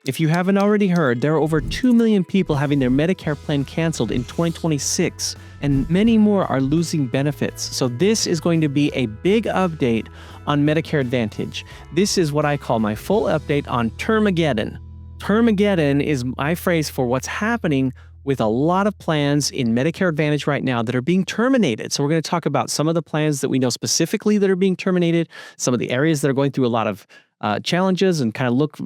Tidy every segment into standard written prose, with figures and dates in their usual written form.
If you haven't already heard, there are over 2 million people having their Medicare plan canceled in 2026, and many more are losing benefits. So this is going to be a big update on Medicare Advantage. This is what I call my full update on Termageddon. Termageddon is my phrase for what's happening with a lot of plans in Medicare Advantage right now that are being terminated. So we're going to talk about some of the plans that we know specifically that are being terminated, some of the areas that are going through a lot of challenges, and kind of look,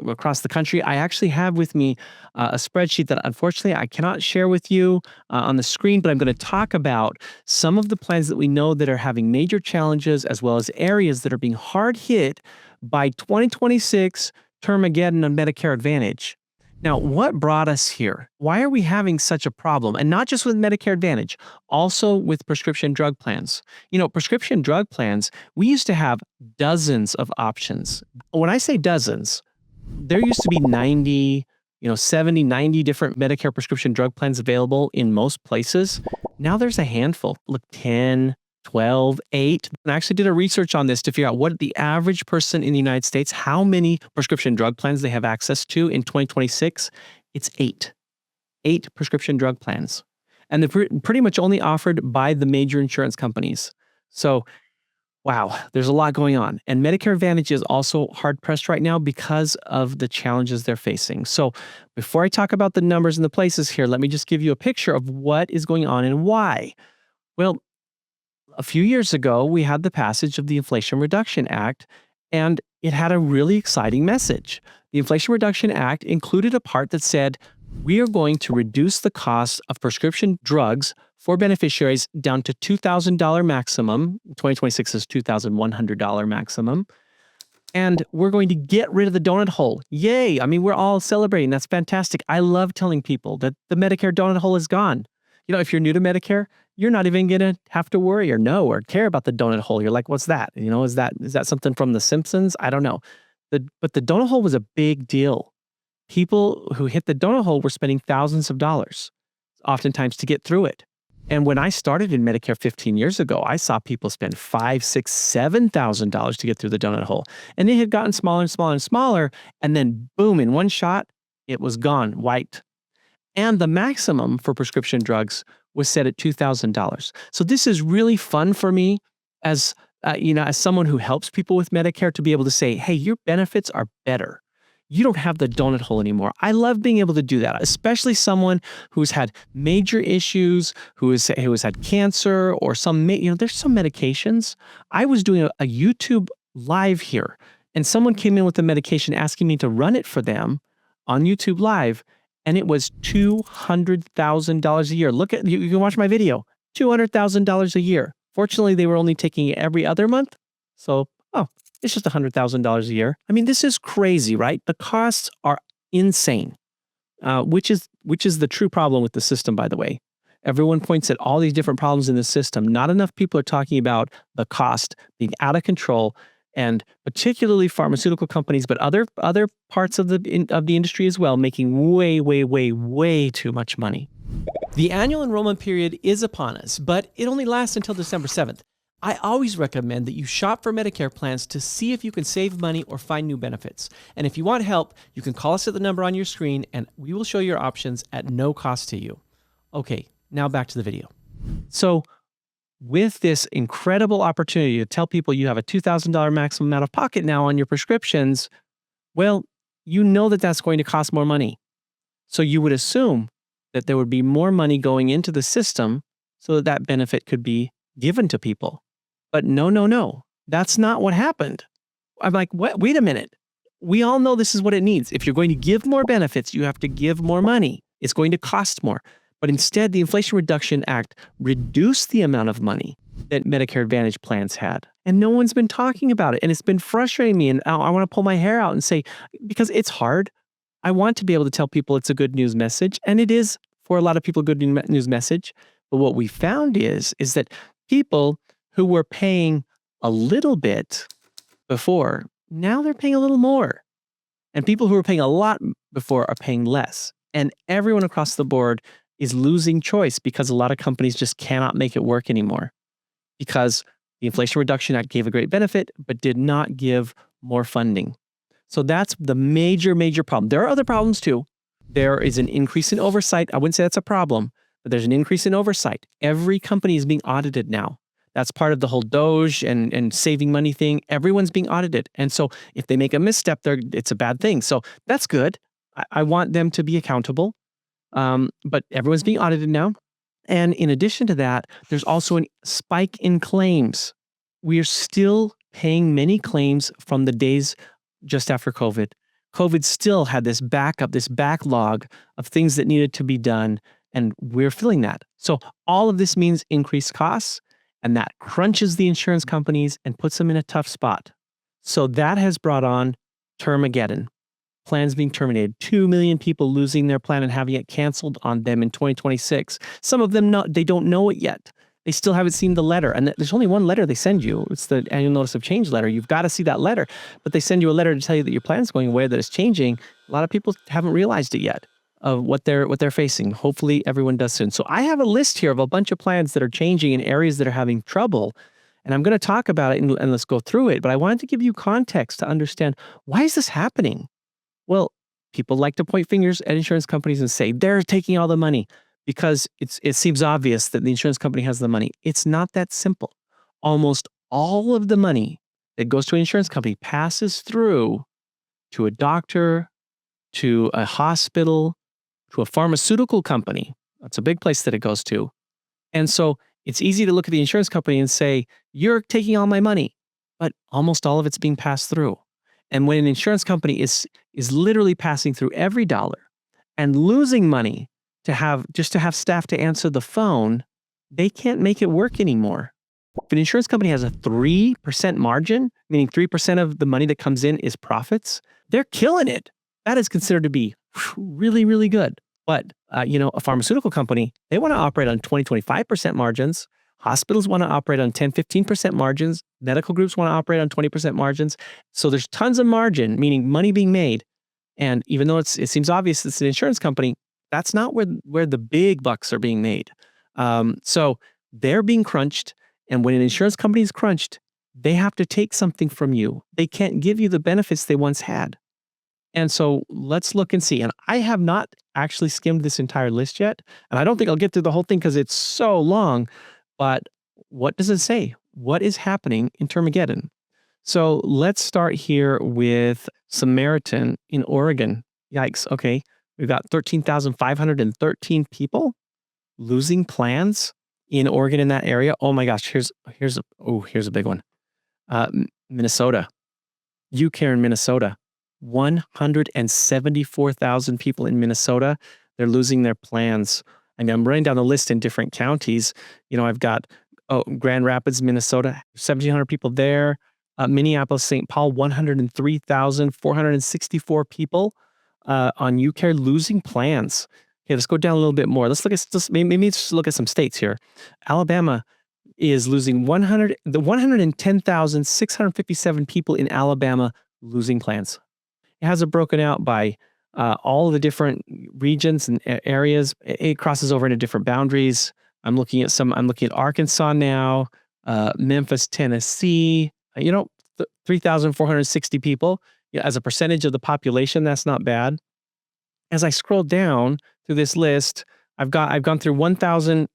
across the country. I actually have with me a spreadsheet that unfortunately I cannot share with you on the screen, but I'm going to talk about some of the plans that we know that are having major challenges, as well as areas that are being hard hit by 2026 Termageddon on Medicare Advantage. Now, what brought us here? Why are we having such a problem? And not just with Medicare Advantage, also with prescription drug plans. Prescription drug plans, we used to have dozens of options. When I say dozens, there used to be 90, 70, 90 different Medicare prescription drug plans available in most places. Now there's a handful, 10, 12, 8. And I actually did a research on this to figure out what the average person in the United States, how many prescription drug plans they have access to in 2026. It's 8. 8 prescription drug plans. And they're pretty much only offered by the major insurance companies. So, wow, there's a lot going on. And Medicare Advantage is also hard pressed right now because of the challenges they're facing. So before I talk about the numbers and the places here, let me just give you a picture of what is going on and why. Well, a few years ago, we had the passage of the Inflation Reduction Act, and it had a really exciting message. The Inflation Reduction Act included a part that said, we are going to reduce the cost of prescription drugs for beneficiaries down to $2,000 maximum. 2026 is $2,100 maximum. And we're going to get rid of the donut hole. Yay! I mean, we're all celebrating. That's fantastic. I love telling people that the Medicare donut hole is gone. If you're new to Medicare, you're not even going to have to worry or know or care about the donut hole. You're like, what's that? Is that something from The Simpsons? I don't know. But the donut hole was a big deal. People who hit the donut hole were spending thousands of dollars, oftentimes to get through it. And when I started in Medicare 15 years ago, I saw people spend $5,000, $6,000, $7,000 to get through the donut hole. And it had gotten smaller and smaller and smaller. And then boom, in one shot, it was gone, wiped. And the maximum for prescription drugs was set at $2,000. So this is really fun for me as someone who helps people with Medicare to be able to say, hey, your benefits are better. You don't have the donut hole anymore. I love being able to do that, especially someone who's had major issues, who has had cancer or there's some medications. I was doing a YouTube live here, and someone came in with a medication asking me to run it for them on YouTube Live. And it was $200,000 a year. You can watch my video. $200,000 a year. Fortunately, they were only taking it every other month. So, it's just $100,000 a year. I mean, this is crazy, right? The costs are insane, which is the true problem with the system, by the way. Everyone points at all these different problems in the system. Not enough people are talking about the cost being out of control, and particularly pharmaceutical companies, but other parts of the industry as well, making way, way, way, way too much money. The annual enrollment period is upon us, but it only lasts until December 7th. I always recommend that you shop for Medicare plans to see if you can save money or find new benefits. And if you want help, you can call us at the number on your screen, and we will show you your options at no cost to you. Okay, now back to the video. So, with this incredible opportunity to tell people you have a $2,000 maximum out of pocket now on your prescriptions, well, that's going to cost more money. So you would assume that there would be more money going into the system so that benefit could be given to people. But no. That's not what happened. I'm like, what? Wait a minute. We all know this is what it needs. If you're going to give more benefits, you have to give more money. It's going to cost more. But instead, the Inflation Reduction Act reduced the amount of money that Medicare Advantage plans had. And no one's been talking about it. And it's been frustrating me. And I want to pull my hair out and say, because it's hard. I want to be able to tell people it's a good news message. And it is, for a lot of people, a good news message. But what we found is that people who were paying a little bit before, now they're paying a little more. And people who were paying a lot before are paying less. And everyone across the board is losing choice because a lot of companies just cannot make it work anymore, because the Inflation Reduction Act gave a great benefit, but did not give more funding. So that's the major, major problem. There are other problems too. There is an increase in oversight. I wouldn't say that's a problem, but there's an increase in oversight. Every company is being audited now. That's part of the whole Doge and saving money thing. Everyone's being audited. And so if they make a misstep, it's a bad thing. So that's good. I want them to be accountable. But everyone's being audited now. And in addition to that, there's also a spike in claims. We are still paying many claims from the days just after COVID. COVID still had this backup, this backlog of things that needed to be done, and we're feeling that. So all of this means increased costs, and that crunches the insurance companies and puts them in a tough spot. So that has brought on Termageddon. Plans being terminated, 2 million people losing their plan and having it canceled on them in 2026. Some of them, they don't know it yet. They still haven't seen the letter. And there's only one letter they send you. It's the annual notice of change letter. You've got to see that letter. But they send you a letter to tell you that your plan's going away, that it's changing. A lot of people haven't realized it yet of what they're facing. Hopefully everyone does soon. So I have a list here of a bunch of plans that are changing in areas that are having trouble. And I'm going to talk about it and let's go through it. But I wanted to give you context to understand, why is this happening? Well, people like to point fingers at insurance companies and say they're taking all the money because it seems obvious that the insurance company has the money. It's not that simple. Almost all of the money that goes to an insurance company passes through to a doctor, to a hospital, to a pharmaceutical company. That's a big place that it goes to. And so it's easy to look at the insurance company and say, you're taking all my money, but almost all of it's being passed through. And when an insurance company is literally passing through every dollar and losing money to have staff to answer the phone, they can't make it work anymore. If an insurance company has a 3% margin, meaning 3% of the money that comes in is profits, they're killing it. That is considered to be really, really good. But, a pharmaceutical company, they want to operate on 20-25% margins. Hospitals want to operate on 10-15% margins. Medical groups want to operate on 20% margins. So there's tons of margin, meaning money being made. And even though it seems obvious it's an insurance company, that's not where the big bucks are being made. So they're being crunched. And when an insurance company is crunched, they have to take something from you. They can't give you the benefits they once had. And so let's look and see. And I have not actually skimmed this entire list yet. And I don't think I'll get through the whole thing because it's so long. But what does it say? What is happening in Termageddon? So let's start here with Samaritan in Oregon. Yikes. Okay. We've got 13,513 people losing plans in Oregon in that area. Oh my gosh. Here's a big one. Minnesota. UCare in Minnesota. 174,000 people in Minnesota. They're losing their plans. And I'm running down the list in different counties. I've got Grand Rapids, Minnesota, 1,700 people there. Minneapolis, St. Paul, 103,464 people on UCare losing plans. Okay, let's go down a little bit more. Let's look at some states here. Alabama is losing 110,657 people in Alabama losing plans. It has it broken out by all the different regions and areas. It crosses over into different boundaries. I'm looking at Arkansas now, Memphis, Tennessee. 3,460 people. As a percentage of the population, that's not bad. As I scroll down through this list, I've gone through 1,000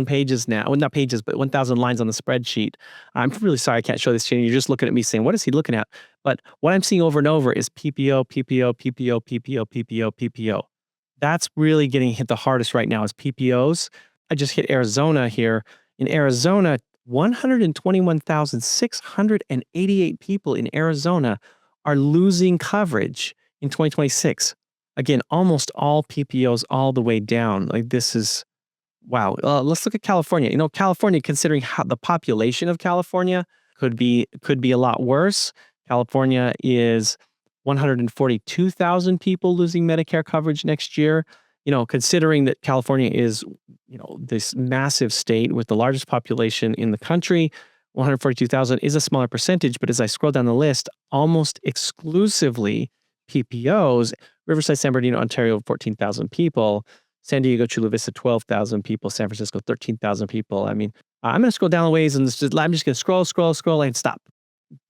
pages now. Well, not pages, but 1,000 lines on the spreadsheet. I'm really sorry I can't show this to you. You're just looking at me saying, what is he looking at? But what I'm seeing over and over is PPO, PPO, PPO, PPO, PPO, PPO. That's really getting hit the hardest right now is PPOs. I just hit Arizona here. In Arizona, 121,688 people in Arizona are losing coverage in 2026. Again, almost all PPOs all the way down. Like this is, wow. Let's look at California. California, considering how the population of California could be a lot worse. California is 142,000 people losing Medicare coverage next year. Considering that California is, this massive state with the largest population in the country, 142,000 is a smaller percentage. But as I scroll down the list, almost exclusively PPOs, Riverside, San Bernardino, Ontario, 14,000 people. San Diego, Chula Vista, 12,000 people. San Francisco, 13,000 people. I mean, I'm going to scroll down the ways and I'm just going to scroll and stop.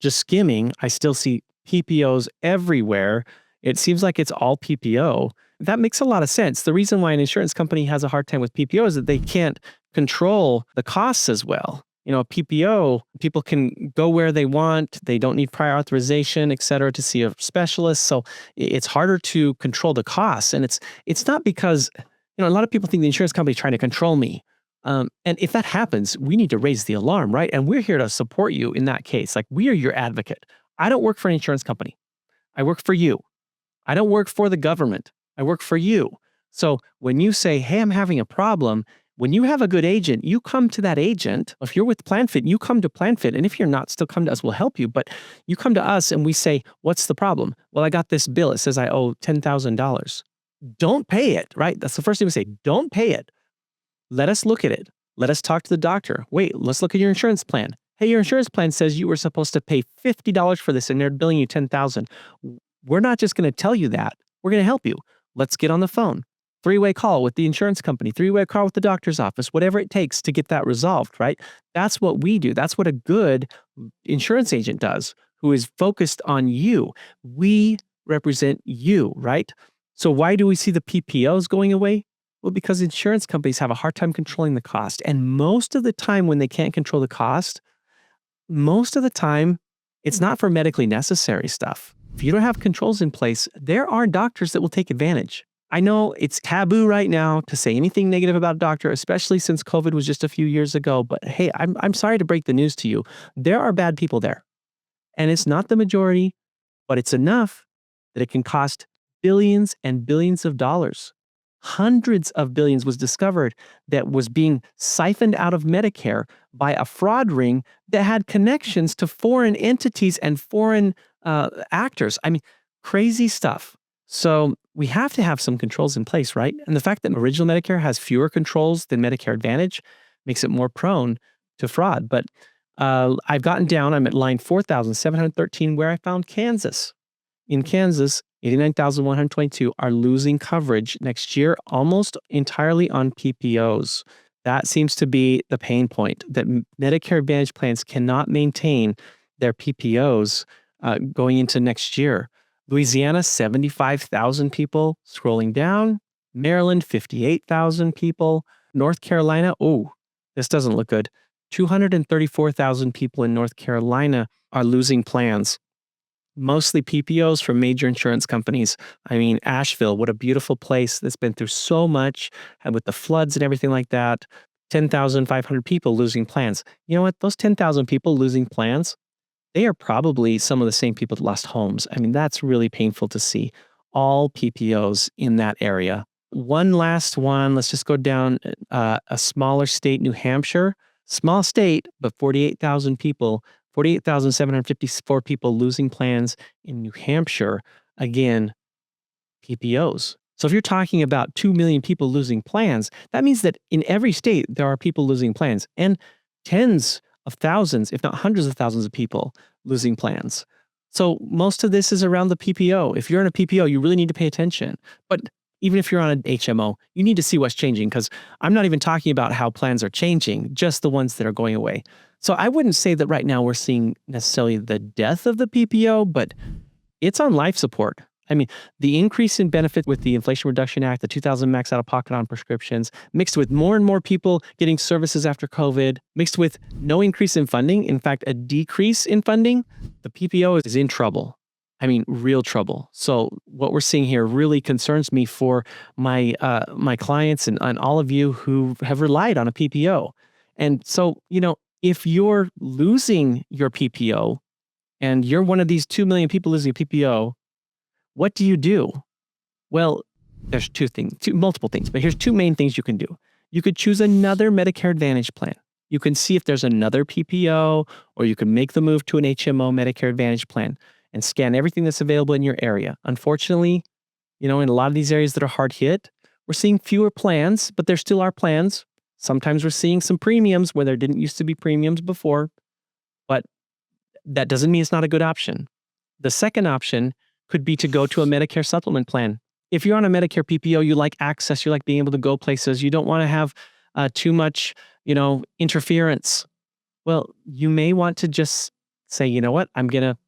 Just skimming, I still see PPOs everywhere. It seems like it's all PPO. That makes a lot of sense. The reason why an insurance company has a hard time with PPO is that they can't control the costs as well. PPO, people can go where they want. They don't need prior authorization, et cetera, to see a specialist. So it's harder to control the costs. And it's not because, a lot of people think the insurance company is trying to control me. And if that happens, we need to raise the alarm, right? And we're here to support you in that case. Like, we are your advocate. I don't work for an insurance company. I work for you. I don't work for the government. I work for you. So when you say, hey, I'm having a problem, when you have a good agent, you come to that agent. If you're with PlanFit, you come to PlanFit. And if you're not, still come to us. We'll help you. But you come to us and we say, what's the problem? Well, I got this bill. It says I owe $10,000. Don't pay it, right? That's the first thing we say. Don't pay it. Let us look at it. Let us talk to the doctor. Wait, let's look at your insurance plan. Hey, your insurance plan says you were supposed to pay $50 for this and they're billing you $10,000. We're not just going to tell you that. We're going to help you. Let's get on the phone. Three-way call with the insurance company, three-way call with the doctor's office, whatever it takes to get that resolved, right? That's what we do. That's what a good insurance agent does, who is focused on you. We represent you, right? So why do we see the PPOs going away? Well, because insurance companies have a hard time controlling the cost. And most of the time when they can't control the cost, most of the time, it's not for medically necessary stuff. If you don't have controls in place, there are doctors that will take advantage. I know it's taboo right now to say anything negative about a doctor, especially since COVID was just a few years ago. But hey, I'm sorry to break the news to you. There are bad people there. And it's not the majority, but it's enough that it can cost billions and billions of dollars. Hundreds of billions was discovered that was being siphoned out of Medicare by a fraud ring that had connections to foreign entities and foreign actors. I mean, crazy stuff. So we have to have some controls in place, right? And the fact that original Medicare has fewer controls than Medicare Advantage makes it more prone to fraud. But I've gotten down, I'm at line 4,713 where I found Kansas. In Kansas, 89,122 are losing coverage next year almost entirely on PPOs. That seems to be the pain point, that Medicare Advantage plans cannot maintain their PPOs going into next year. Louisiana, 75,000 people. Scrolling down, Maryland, 58,000 people. North Carolina, oh, this doesn't look good. 234,000 people in North Carolina are losing plans. Mostly PPOs from major insurance companies. I mean, Asheville, what a beautiful place that's been through so much, and with the floods and everything like that. 10,500 people losing plans. You know what? Those 10,000 people losing plans, they are probably some of the same people that lost homes. I mean, that's really painful to see. All PPOs in that area. One last one. Let's just go down a smaller state, New Hampshire. Small state, but 48,000 people. 48,754 people losing plans in New Hampshire. Again, PPOs. So if you're talking about 2 million people losing plans, that means that in every state, there are people losing plans, and tens of thousands, if not hundreds of thousands of people losing plans. So most of this is around the PPO. If you're in a PPO, you really need to pay attention. But even if you're on an HMO, you need to see what's changing, because I'm not even talking about how plans are changing, just the ones that are going away. So I wouldn't say that right now we're seeing necessarily the death of the PPO, but it's on life support. I mean, the increase in benefit with the Inflation Reduction Act, the 2,000 max out of pocket on prescriptions, mixed with more and more people getting services after COVID, mixed with no increase in funding, in fact, a decrease in funding, the PPO is in trouble. I mean, real trouble. So what we're seeing here really concerns me for my clients and all of you who have relied on a PPO. And so, if you're losing your PPO and you're one of these 2 million people losing a PPO, what do you do? Well, there's multiple things, but here's two main things you can do. You could choose another Medicare Advantage plan. You can see if there's another PPO, or you can make the move to an HMO Medicare Advantage plan and scan everything that's available in your area. Unfortunately, in a lot of these areas that are hard hit, we're seeing fewer plans, but there still are plans. Sometimes we're seeing some premiums where there didn't used to be premiums before, but that doesn't mean it's not a good option. The second option could be to go to a Medicare supplement plan. If you're on a Medicare PPO, you like access, you like being able to go places, you don't want to have too much, interference. Well, you may want to just say, you know what, I'm going to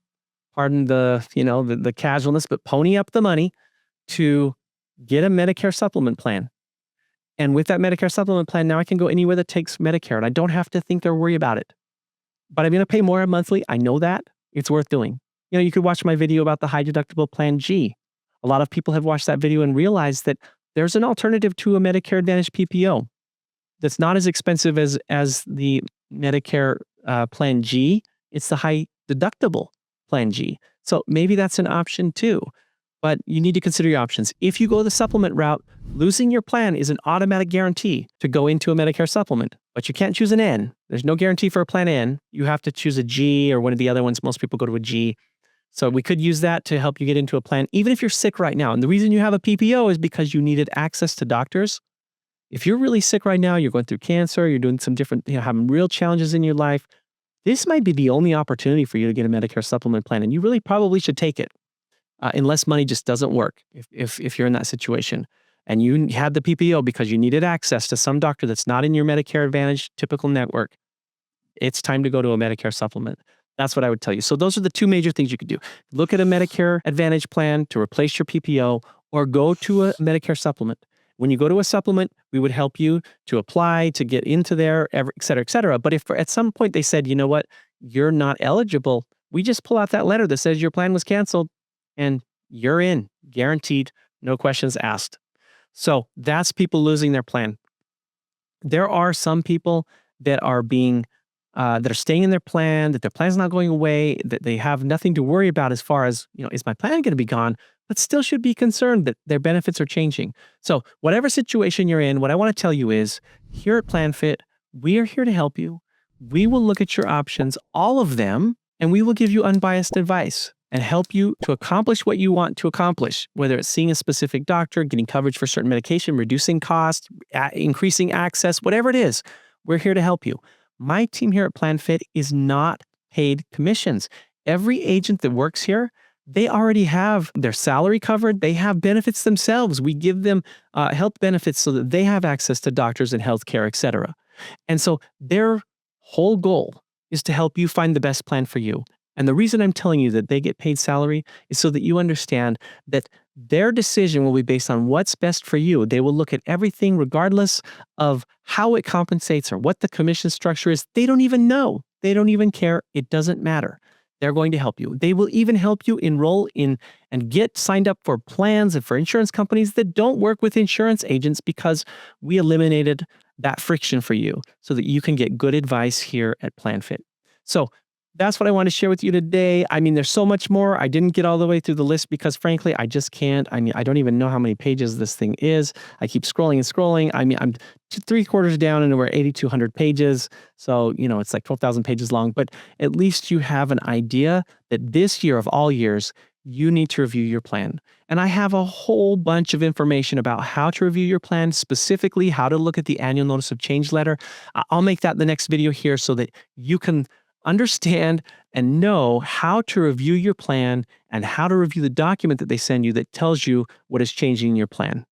pardon the casualness, but pony up the money to get a Medicare supplement plan. And with that Medicare supplement plan, now I can go anywhere that takes Medicare and I don't have to think or worry about it. But I'm going to pay more monthly. I know that. It's worth doing. You could watch my video about the high deductible plan G. A lot of people have watched that video and realized that there's an alternative to a Medicare Advantage PPO that's not as expensive as the Medicare plan G. It's the high deductible plan G. So maybe that's an option too. But you need to consider your options. If you go the supplement route, losing your plan is an automatic guarantee to go into a Medicare supplement. But you can't choose an N. There's no guarantee for a plan N. You have to choose a G or one of the other ones. Most people go to a G. So we could use that to help you get into a plan, even if you're sick right now. And the reason you have a PPO is because you needed access to doctors. If you're really sick right now, you're going through cancer, you're doing some different, having real challenges in your life, this might be the only opportunity for you to get a Medicare supplement plan. And you really probably should take it. Unless money just doesn't work if you're in that situation. And you had the PPO because you needed access to some doctor that's not in your Medicare Advantage typical network, it's time to go to a Medicare supplement. That's what I would tell you. So those are the two major things you could do. Look at a Medicare Advantage plan to replace your PPO or go to a Medicare supplement. When you go to a supplement, we would help you to apply, to get into there, et cetera, et cetera. But if at some point they said, you know what, you're not eligible, we just pull out that letter that says your plan was canceled and you're in, guaranteed, no questions asked. So that's people losing their plan. There are some people that are that are staying in their plan, that their plan's not going away, that they have nothing to worry about as far as, is my plan going to be gone, but still should be concerned that their benefits are changing. So whatever situation you're in, what I want to tell you is, here at PlanFit, we are here to help you. We will look at your options, all of them, and we will give you unbiased advice and help you to accomplish what you want to accomplish, whether it's seeing a specific doctor, getting coverage for certain medication, reducing costs, increasing access, whatever it is, we're here to help you. My team here at PlanFit is not paid commissions. Every agent that works here, they already have their salary covered. They have benefits themselves. We give them health benefits so that they have access to doctors and healthcare, et cetera. And so their whole goal is to help you find the best plan for you. And the reason I'm telling you that they get paid salary is so that you understand that their decision will be based on what's best for you. They will look at everything regardless of how it compensates or what the commission structure is. They don't even know. They don't even care. It doesn't matter. They're going to help you. They will even help you enroll in and get signed up for plans and for insurance companies that don't work with insurance agents, because we eliminated that friction for you so that you can get good advice here at PlanFit. So that's what I want to share with you today. I mean, there's so much more. I didn't get all the way through the list because frankly, I just can't. I mean, I don't even know how many pages this thing is. I keep scrolling and scrolling. I mean, I'm 3/4 down and we're 8,200 pages. So, it's like 12,000 pages long, but at least you have an idea that this year of all years, you need to review your plan. And I have a whole bunch of information about how to review your plan, specifically how to look at the annual notice of change letter. I'll make that the next video here so that you can understand and know how to review your plan and how to review the document that they send you that tells you what is changing in your plan.